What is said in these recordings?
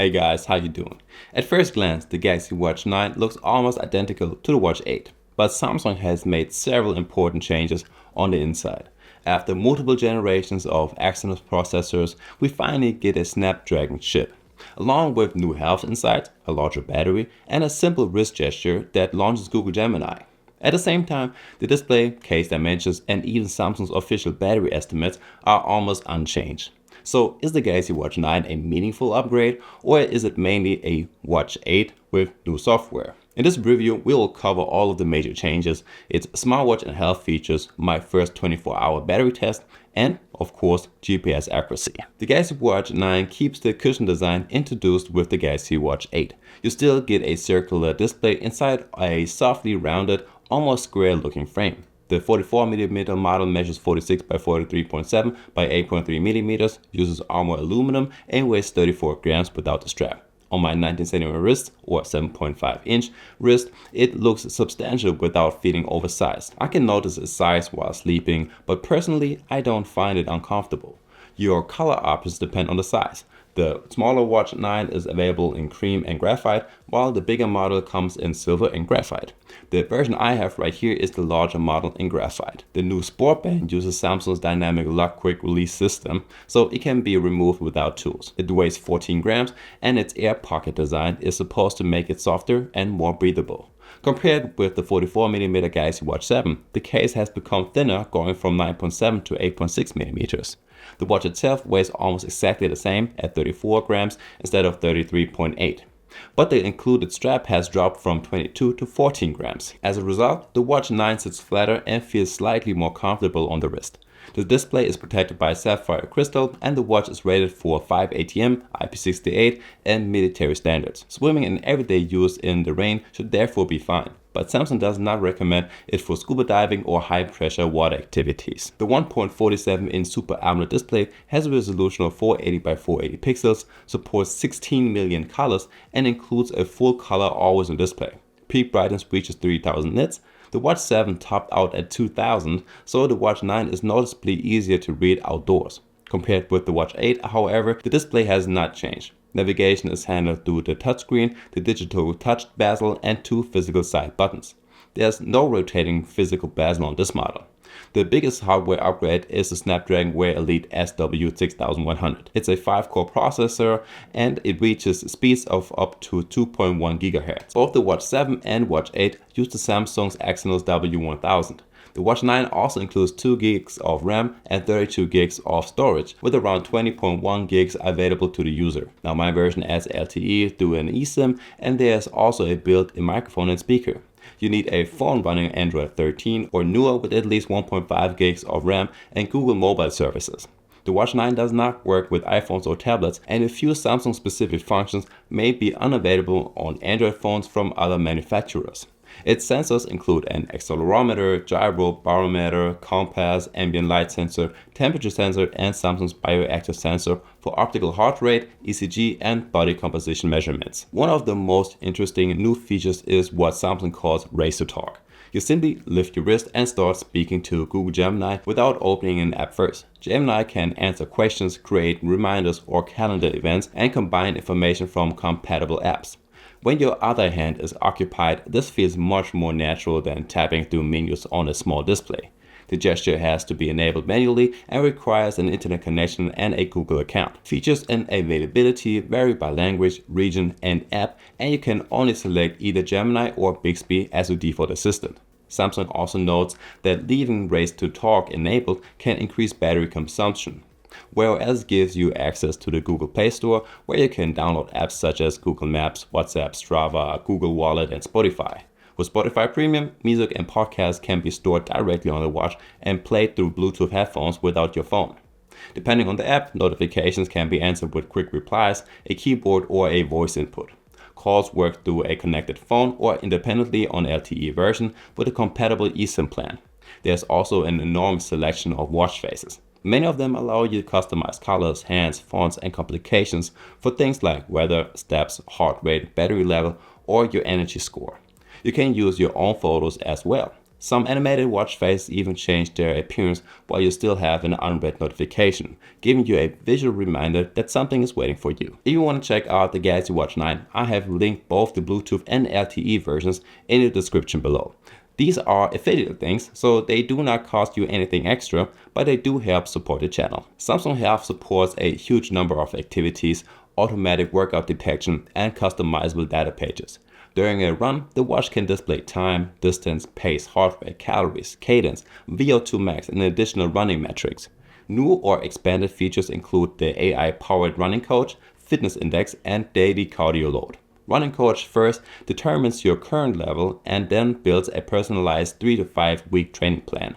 Hey guys, how you doing? At first glance, the Galaxy Watch 9 looks almost identical to the Watch 8, but Samsung has made several important changes on the inside. After multiple generations of Exynos processors, we finally get a Snapdragon chip, along with new health insights, a larger battery, and a simple wrist gesture that launches Google Gemini. At the same time, the display, case dimensions, and even Samsung's official battery estimates are almost unchanged. So is the Galaxy Watch 9 a meaningful upgrade, or is it mainly a Watch 8 with new software? In this review, we will cover all of the major changes, its smartwatch and health features, my first 24-hour battery test, and, of course, GPS accuracy. The Galaxy Watch 9 keeps the cushion design introduced with the Galaxy Watch 8. You still get a circular display inside a softly rounded, almost square-looking frame. The 44mm model measures 46 by 43.7 by 8.3mm, uses armor aluminum, and weighs 34 grams without the strap. On my 19cm wrist, or 7.5-inch wrist, it looks substantial without feeling oversized. I can notice its size while sleeping, but personally, I don't find it uncomfortable. Your color options depend on the size. The smaller Watch 9 is available in cream and graphite, while the bigger model comes in silver and graphite. The version I have right here is the larger model in graphite. The new Sport Band uses Samsung's dynamic lock quick release system, so it can be removed without tools. It weighs 14 grams, and its air pocket design is supposed to make it softer and more breathable. Compared with the 44mm Galaxy Watch 7, the case has become thinner, going from 9.7 to 8.6mm. The watch itself weighs almost exactly the same at 34 grams instead of 33.8. But the included strap has dropped from 22 to 14 grams. As a result, the Watch 9 sits flatter and feels slightly more comfortable on the wrist. The display is protected by sapphire crystal, and the watch is rated for 5 ATM, IP68, and military standards. Swimming and everyday use in the rain should therefore be fine, but Samsung does not recommend it for scuba diving or high-pressure water activities. The 1.47-inch Super AMOLED display has a resolution of 480 by 480 pixels, supports 16 million colors, and includes a full-color always-on display. Peak brightness reaches 3000 nits. The Watch 7 topped out at 2000, so the Watch 9 is noticeably easier to read outdoors. Compared with the Watch 8, however, the display has not changed. Navigation is handled through the touchscreen, the digital touch bezel, and 2 physical side buttons. There's no rotating physical bezel on this model. The biggest hardware upgrade is the Snapdragon Wear Elite SW6100. It's a 5-core processor, and it reaches speeds of up to 2.1 GHz. Both the Watch 7 and Watch 8 use the Samsung's Exynos W1000. The Watch 9 also includes 2 gigs of RAM and 32 gigs of storage, with around 20.1 gigs available to the user. Now, my version adds LTE through an eSIM, and there's also a built-in microphone and speaker. You need a phone running Android 13 or newer with at least 1.5 gigs of RAM and Google mobile services. The Watch 9 does not work with iPhones or tablets, and a few Samsung-specific functions may be unavailable on Android phones from other manufacturers. Its sensors include an accelerometer, gyro, barometer, compass, ambient light sensor, temperature sensor, and Samsung's bioactive sensor for optical heart rate, ECG, and body composition measurements. One of the most interesting new features is what Samsung calls Raise to Talk. You simply lift your wrist and start speaking to Google Gemini without opening an app first. Gemini can answer questions, create reminders or calendar events, and combine information from compatible apps. When your other hand is occupied, this feels much more natural than tapping through menus on a small display. The gesture has to be enabled manually and requires an internet connection and a Google account. Features and availability vary by language, region, and app, and you can only select either Gemini or Bixby as a default assistant. Samsung also notes that leaving Raise to Talk enabled can increase battery consumption, whereas gives you access to the Google Play Store, where you can download apps such as Google Maps, WhatsApp, Strava, Google Wallet, and Spotify. With Spotify Premium, music and podcasts can be stored directly on the watch and played through Bluetooth headphones without your phone. Depending on the app, notifications can be answered with quick replies, a keyboard, or a voice input. Calls work through a connected phone or independently on LTE version with a compatible eSIM plan. There's also an enormous selection of watch faces. Many of them allow you to customize colors, hands, fonts, and complications for things like weather, steps, heart rate, battery level, or your energy score. You can use your own photos as well. Some animated watch faces even change their appearance while you still have an unread notification, giving you a visual reminder that something is waiting for you. If you want to check out the Galaxy Watch 9, I have linked both the Bluetooth and LTE versions in the description below. These are affiliate links, so they do not cost you anything extra, but they do help support the channel. Samsung Health supports a huge number of activities, automatic workout detection, and customizable data pages. During a run, the watch can display time, distance, pace, heart rate, calories, cadence, VO2 max, and additional running metrics. New or expanded features include the AI-powered running coach, fitness index, and daily cardio load. Running Coach first determines your current level and then builds a personalized 3 to 5 week training plan.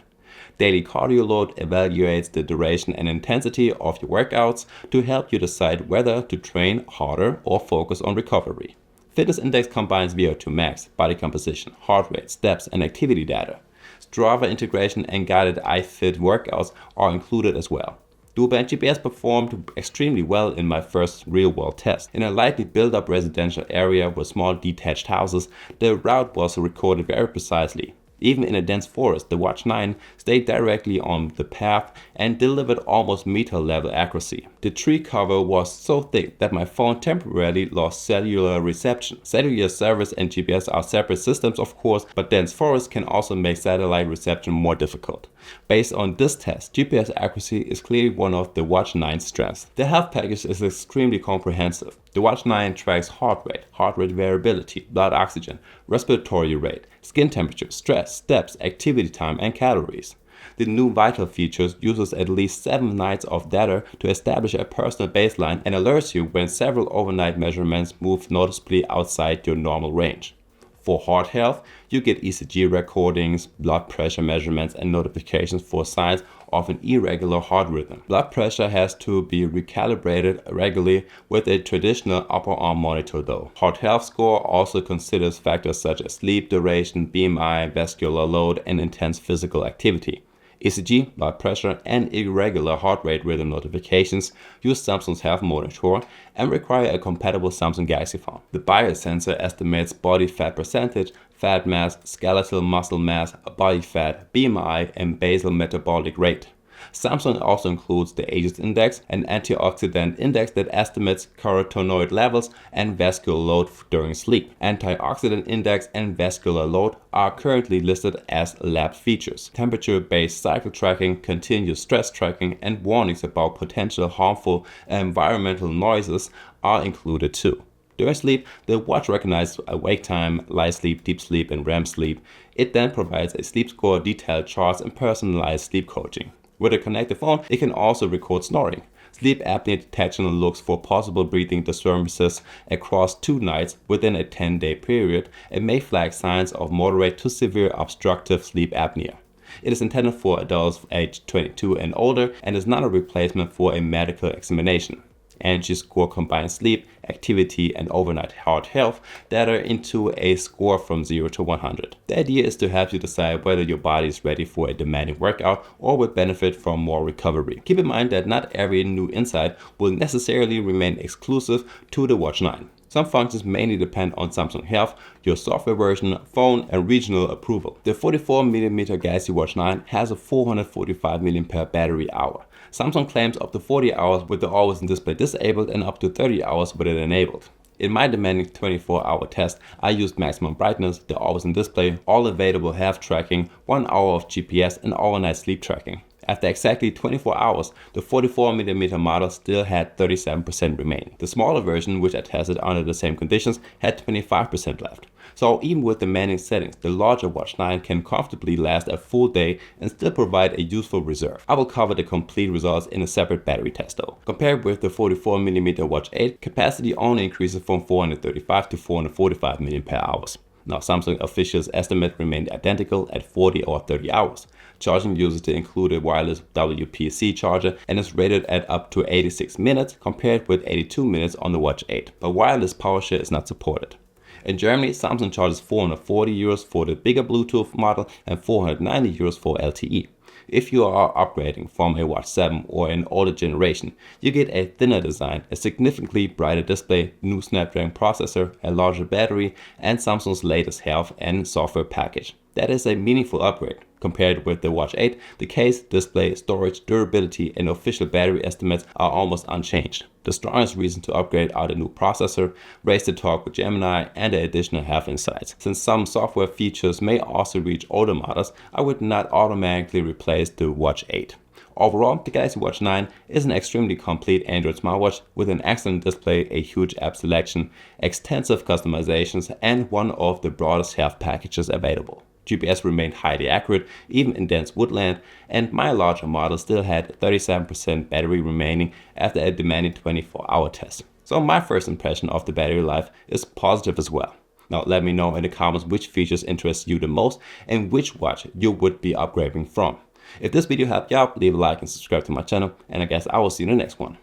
Daily Cardio Load evaluates the duration and intensity of your workouts to help you decide whether to train harder or focus on recovery. Fitness Index combines VO2 max, body composition, heart rate, steps, and activity data. Strava integration and guided iFit workouts are included as well. Dual-band GPS performed extremely well in my first real-world test. In a lightly built-up residential area with small detached houses, the route was recorded very precisely. Even in a dense forest, the Watch 9 stayed directly on the path and delivered almost meter-level accuracy. The tree cover was so thick that my phone temporarily lost cellular reception. Cellular service and GPS are separate systems, of course, but dense forests can also make satellite reception more difficult. Based on this test, GPS accuracy is clearly one of the Watch 9's strengths. The health package is extremely comprehensive. The Watch 9 tracks heart rate variability, blood oxygen, respiratory rate, skin temperature, stress, steps, activity time, and calories. The new Vital features uses at least 7 nights of data to establish a personal baseline and alerts you when several overnight measurements move noticeably outside your normal range. For heart health, you get ECG recordings, blood pressure measurements, and notifications for signs of an irregular heart rhythm. Blood pressure has to be recalibrated regularly with a traditional upper arm monitor though. Heart health score also considers factors such as sleep duration, BMI, vascular load, and intense physical activity. ECG, blood pressure, and irregular heart rate rhythm notifications use Samsung's Health Monitor and require a compatible Samsung Galaxy phone. The biosensor estimates body fat percentage, fat mass, skeletal muscle mass, body fat, BMI, and basal metabolic rate. Samsung also includes the Aegis Index, an antioxidant index that estimates carotenoid levels and vascular load during sleep. Antioxidant index and vascular load are currently listed as lab features. Temperature-based cycle tracking, continuous stress tracking, and warnings about potential harmful environmental noises are included too. During sleep, the watch recognizes awake time, light sleep, deep sleep, and REM sleep. It then provides a sleep score, detailed charts, and personalized sleep coaching. With a connected phone, it can also record snoring. Sleep apnea detection looks for possible breathing disturbances across 2 nights within a 10-day period and may flag signs of moderate to severe obstructive sleep apnea. It is intended for adults aged 22 and older and is not a replacement for a medical examination. Energy Score combines sleep, activity, and overnight heart health data into a score from 0 to 100. The idea is to help you decide whether your body is ready for a demanding workout or would benefit from more recovery. Keep in mind that not every new insight will necessarily remain exclusive to the Watch 9. Some functions mainly depend on Samsung Health, your software version, phone, and regional approval. The 44mm Galaxy Watch 9 has a 445 mAh battery hour. Samsung claims up to 40 hours with the always in display disabled and up to 30 hours with it enabled. In my demanding 24-hour test, I used maximum brightness, the always in display, all available health tracking, 1 hour of GPS, and overnight sleep tracking. After exactly 24 hours, the 44mm model still had 37% remaining. The smaller version, which I tested under the same conditions, had 25% left. So even with demanding settings, the larger Watch 9 can comfortably last a full day and still provide a useful reserve. I will cover the complete results in a separate battery test though. Compared with the 44mm Watch 8, capacity only increases from 435 to 445 mAh. Now, Samsung officials' estimate remained identical at 40 or 30 hours. Charging uses the included wireless WPC charger and is rated at up to 86 minutes compared with 82 minutes on the Watch 8, but wireless power share is not supported. In Germany, Samsung charges €440 for the bigger Bluetooth model and €490 for LTE. If you are upgrading from a Watch 7 or an older generation, you get a thinner design, a significantly brighter display, new Snapdragon processor, a larger battery, and Samsung's latest health and software package. That is a meaningful upgrade. Compared with the Watch 8, the case, display, storage, durability, and official battery estimates are almost unchanged. The strongest reason to upgrade are the new processor, raised the torque with Gemini, and the additional health insights. Since some software features may also reach older models, I would not automatically replace the Watch 8. Overall, the Galaxy Watch 9 is an extremely complete Android smartwatch with an excellent display, a huge app selection, extensive customizations, and one of the broadest health packages available. GPS remained highly accurate, even in dense woodland, and my larger model still had 37% battery remaining after a demanding 24-hour test. So my first impression of the battery life is positive as well. Now let me know in the comments which features interest you the most and which watch you would be upgrading from. If this video helped you out, leave a like and subscribe to my channel, and I guess I will see you in the next one.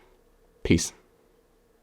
Peace.